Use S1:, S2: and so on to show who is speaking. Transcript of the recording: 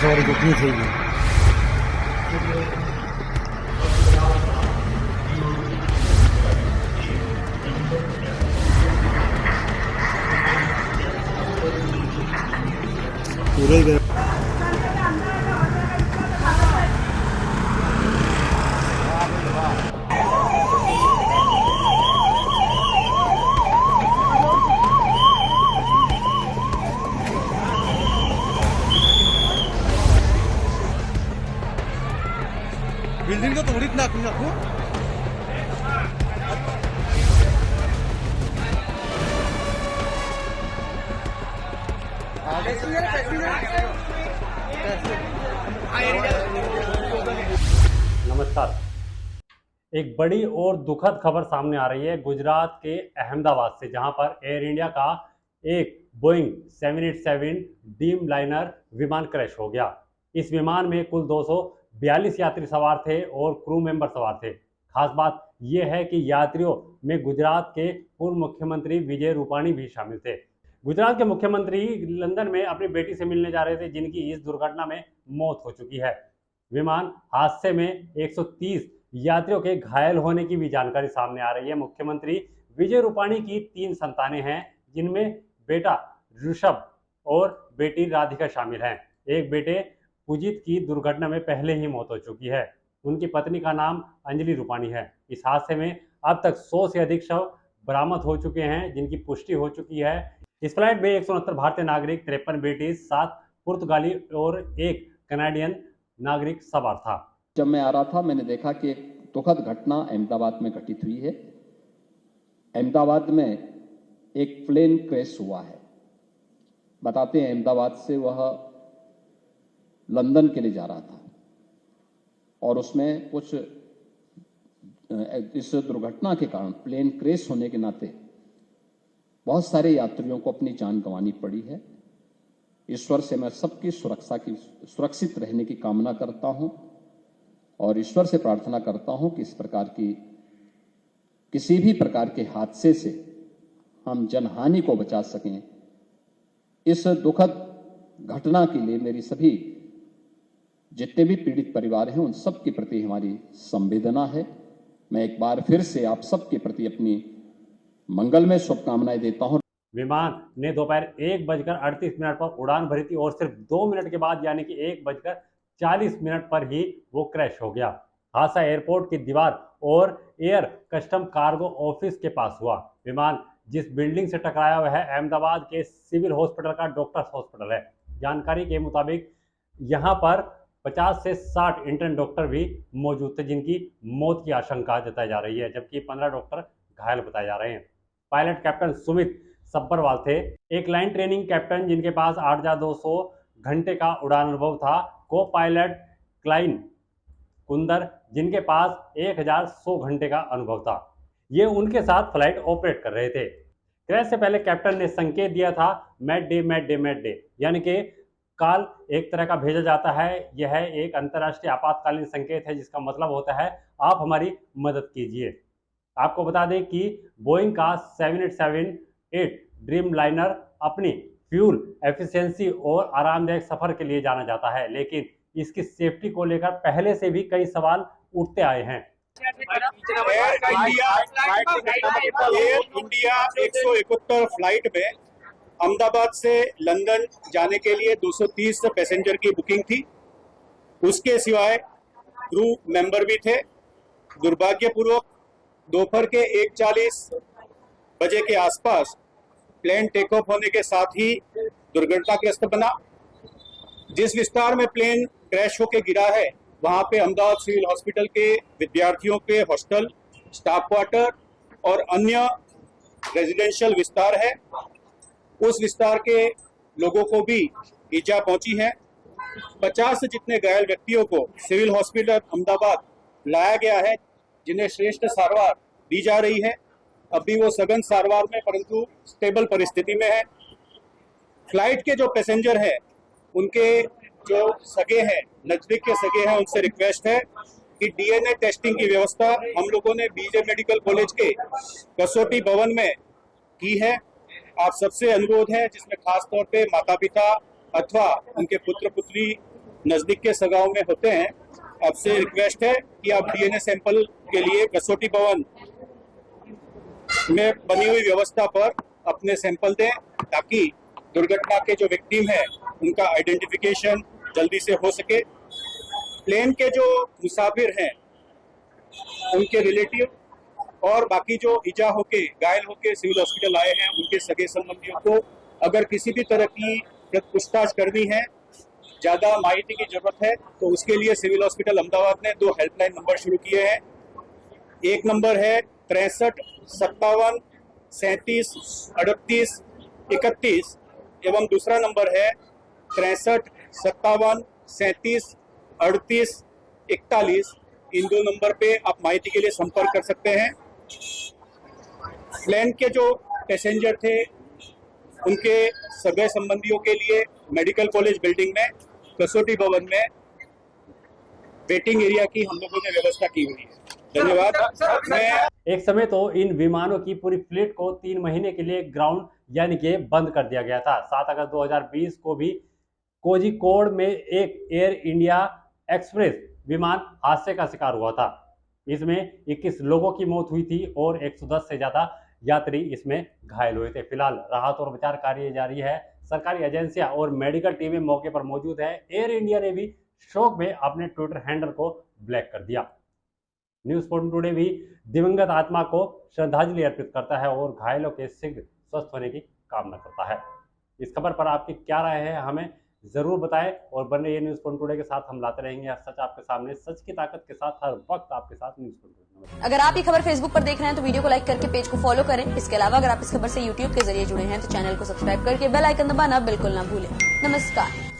S1: सवारी कितनी थी? पूरे गए।
S2: बिल्डिंग तो थोड़ी ना रखो।
S3: नमस्कार। एक बड़ी और दुखद खबर सामने आ रही है गुजरात के अहमदाबाद से, जहां पर एयर इंडिया का एक बोइंग 787 ड्रीम लाइनर विमान क्रैश हो गया। इस विमान में कुल 242 यात्री सवार थे और क्रू मेंबर सवार थे। खास बात यह है कि यात्रियों में गुजरात के पूर्व मुख्यमंत्री विजय रूपाणी भी शामिल थे। गुजरात के मुख्यमंत्री लंदन में अपनी बेटी से मिलने जा रहे थे, जिनकी इस दुर्घटना में मौत हो चुकी है। विमान हादसे में 130 यात्रियों के घायल होने की भी जानकारी सामने आ रही है। मुख्यमंत्री विजय रूपाणी की 3 संतानें हैं, जिनमें बेटा ऋषभ और बेटी राधिका शामिल हैं। एक बेटे पुजीत की दुर्घटना में पहले ही मौत हो चुकी है। उनकी पत्नी का नाम अंजलि रूपाणी है। इस हादसे में अब तक 100 से अधिक शव बरामद हो चुके हैं, जिनकी पुष्टि हो चुकी है। इस फ्लाइट में 169 भारतीय नागरिक, 53 ब्रिटिश, 7 पुर्तगाली और 1 कनाडियन नागरिक सवार था।
S4: जब मैं आ रहा था, मैंने देखा कि एक दुखद घटना अहमदाबाद में घटित हुई है। अहमदाबाद में एक प्लेन क्रैश हुआ है। बताते हैं अहमदाबाद से वह लंदन के लिए जा रहा था और उसमें कुछ इस दुर्घटना के कारण प्लेन क्रैश होने के नाते बहुत सारे यात्रियों को अपनी जान गंवानी पड़ी है। ईश्वर से मैं सबकी सुरक्षित रहने की कामना करता हूं और ईश्वर से प्रार्थना करता हूं कि इस प्रकार की किसी भी प्रकार के हादसे से हम जनहानि को बचा सकें। इस दुखद घटना के लिए मेरी सभी जितने भी पीड़ित परिवार हैं उन सब के प्रति हमारी संवेदना है। मैं एक बार फिर से आप सबके प्रति अपनी मंगलमय शुभकामनाएं देता हूं।
S3: विमान ने दोपहर 1:38 पर उड़ान भरी थी और सिर्फ 2 मिनट के बाद यानी कि 1:40 पर ही वो क्रैश हो गया। हादसा एयरपोर्ट की दीवार और एयर कस्टम कार्गो ऑफिस के पास हुआ। विमान जिस बिल्डिंग से टकराया हुआ है अहमदाबाद के सिविल हॉस्पिटल का डॉक्टर्स हॉस्पिटल है। जानकारी के मुताबिक यहाँ पर 50 से 60 इंटर्न डॉक्टर भी मौजूद थे, जिनकी मौत की आशंका जताई जा रही है, जबकि 15 डॉक्टर घायल बताए जा रहे हैं। पायलट कैप्टन सुमित सब्बरवाल थे, एक लाइन ट्रेनिंग कैप्टन जिनके पास 8,200 घंटे का उड़ान अनुभव था। को पायलट क्लाइन कुंदर जिनके पास 1,100 घंटे का अनुभव था। ये उनके साथ फ्लाइट ऑपरेट कर रहे थे। क्रैश से पहले कैप्टन ने संकेत दिया था mad day mad day mad day, यानी कि काल एक तरह का भेजा जाता है। यह एक अंतर्राष्ट्रीय आपातकालीन संकेत है, जिसका मतलब होता है आप हमारी मदद कीजिए। आपको बता दें कि बोइंग का 787 ड्रीम लाइनर अपनी फ्यूल एफिशिएंसी और आरामदायक सफर के लिए जाना जाता है, लेकिन इसकी सेफ्टी को लेकर पहले से भी कई सवाल उठते आए हैं।
S5: एयर इंडिया 171 फ्लाइट में अहमदाबाद से लंदन जाने के लिए 230 पैसेंजर की बुकिंग थी। उसके सिवाय क्रू मेंबर भी थे। दुर्भाग्यपूर्वक दोपहर के 1:40 बजे के आसपास प्लेन टेक ऑफ होने के साथ ही दुर्घटनाग्रस्त बना। जिस विस्तार में प्लेन क्रैश होकर गिरा है वहां पे अहमदाबाद सिविल हॉस्पिटल के विद्यार्थियों के हॉस्टल, स्टाफ क्वार्टर और अन्य रेजिडेंशियल विस्तार है। उस विस्तार के लोगों को भी ईजा पहुंची है। 50 से जितने घायल व्यक्तियों को सिविल हॉस्पिटल अहमदाबाद लाया गया है, जिन्हें श्रेष्ठ सारवार दी जा रही है। अभी वो सघन सारवार में परंतु स्टेबल परिस्थिति में है। फ्लाइट के जो पैसेंजर हैं उनके जो सगे हैं, नजदीक के सगे हैं, उनसे रिक्वेस्ट है कि डीएनए टेस्टिंग की व्यवस्था हम लोगों ने बीजे मेडिकल कॉलेज के कसौटी भवन में की है। आप सबसे अनुरोध है, जिसमें खास तौर पे माता पिता अथवा उनके पुत्र पुत्री नजदीक के सगाओं में होते हैं, आपसे रिक्वेस्ट है कि आप डीएनए सैंपल के लिए कसौटी भवन में बनी हुई व्यवस्था पर अपने सैंपल दें, ताकि दुर्घटना के जो विक्टिम है उनका आइडेंटिफिकेशन जल्दी से हो सके। प्लेन के जो मुसाफिर हैं उनके रिलेटिव और बाकी जो इजा होके घायल होके सिविल हॉस्पिटल आए हैं उनके सगे संबंधियों को अगर किसी भी तरह की पूछताछ करनी है, ज्यादा माहिती की जरूरत है, तो उसके लिए सिविल हॉस्पिटल अहमदाबाद ने 2 हेल्पलाइन नंबर शुरू किए हैं। एक नंबर है 63 57 37 38 31 एवं दूसरा नंबर है 63 57 37 38 41। इन 2 नंबर पे आप माहिती के लिए संपर्क कर सकते हैं। प्लेन के जो पैसेंजर थे उनके सगे संबंधियों के लिए मेडिकल कॉलेज बिल्डिंग में कसौटी भवन में वेटिंग एरिया की हम लोगों ने व्यवस्था की हुई है। धन्यवाद।
S3: एक समय तो इन विमानों की पूरी फ्लीट को 3 महीने के लिए ग्राउंड यानी कि बंद कर दिया गया था। 7 अगस्त 2020 को भी कोझिकोड में एक एयर इंडिया एक्सप्रेस विमान हादसे का शिकार हुआ था। इसमें 21 लोगों की मौत हुई थी और 110 से ज्यादा यात्री इसमें घायल हुए थे। फिलहाल राहत और बचाव कार्य जारी है। सरकारी एजेंसियां और मेडिकल टीमें मौके पर मौजूद है। एयर इंडिया ने भी शोक में अपने ट्विटर हैंडल को ब्लैक कर दिया। न्यूज़ 14 टुडे भी दिवंगत आत्मा को श्रद्धांजलि अर्पित करता है और घायलों के शीघ्र स्वस्थ होने की कामना करता है। इस खबर पर आपकी क्या राय है हमें जरूर बताएं और बने ये न्यूज़ 14 टुडे के साथ हम लाते रहेंगे सच आपके सामने, सच की ताकत के साथ हर वक्त आपके साथ न्यूज़ 14 टुडे।
S1: अगर आप ये खबर फेसबुक पर देख रहे हैं तो वीडियो को लाइक करके पेज को फॉलो करें। इसके अलावा अगर आप इस खबर से यूट्यूब के जरिए जुड़े हैं तो चैनल को सब्सक्राइब करके बेल आइकन दबाना बिल्कुल ना भूलें। नमस्कार।